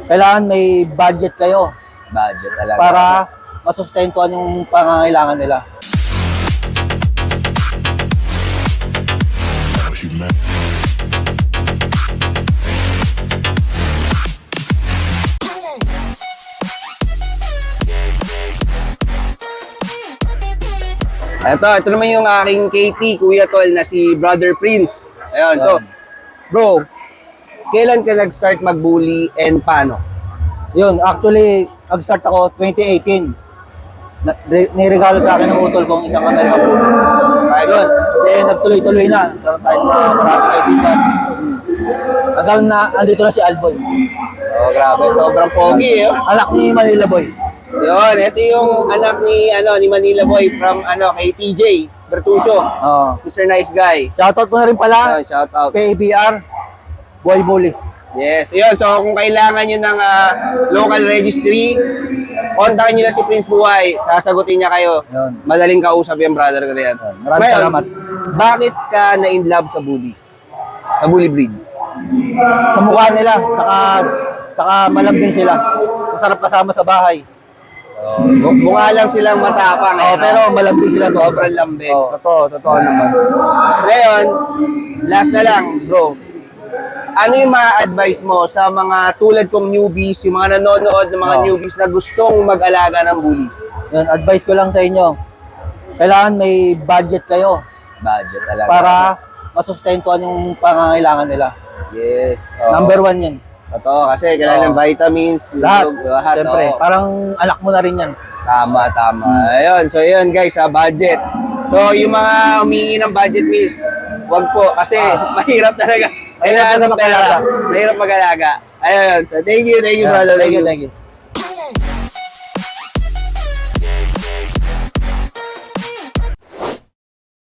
Kailangan may budget kayo Budget talaga. para masustentuhan yung pangangailangan nila. Ito naman yung aking KT, Kuya Tol, na si Brother Prince. Ayun, so, bro, kailan ka nag-start mag-bully and paano? Yun, actually, nag-start ako 2018. Niregalo sa akin ng utol kong isang American Bully. Yun, then nagtuloy-tuloy na. Nagkaroon tayo ng mga maraming kaibigan. Hanggang na, andito na si Alboy. Oh, grabe, sobrang pogi, eh. Anak ni Manila Boy. Yun, ito yung anak ni Manila Boy from kay TJ Bertuccio. Oo. Mr. Nice Guy. Shoutout ko na rin pala. Shout out. PABR, Boy Bullies. Yes, yun. So, kung kailangan nyo ng local registry, kontakin nyo lang si Prince Buhay. Sasagutin niya kayo. Yun. Madaling kausap yung brother ko na yan. Maraming Ngayon, salamat. bakit ka na-in love sa bullies? Sa bully breed? Sa mukha nila, saka malambing sila. Masarap kasama sa bahay. Mukha lang silang matapang. Oh, pero malambing sila. Sobrang lambing. Oh. Totoo naman. Ngayon, last na lang, bro. Ano yung ma-advise mo sa mga tulad kong newbies, yung mga nanonood ng mga newbies na gustong mag-alaga ng bullies? Yun, advice ko lang sa inyo. Kailangan may budget kayo Budget talaga. para masustentuhan yung pangangailangan nila. Yes. Number one yan. Totoo, kasi kailangan ng vitamins. Lahat. Lahat. Siyempre, Oo. parang anak mo na rin yan. Tama. Ayun, so yun guys, budget. So yung mga humingi ng budget meals, wag po, kasi mahirap talaga. Mahirap na mag-alaga. Mahirap mag-alaga. Ayun, so thank you, Yeah, brother. Thank you.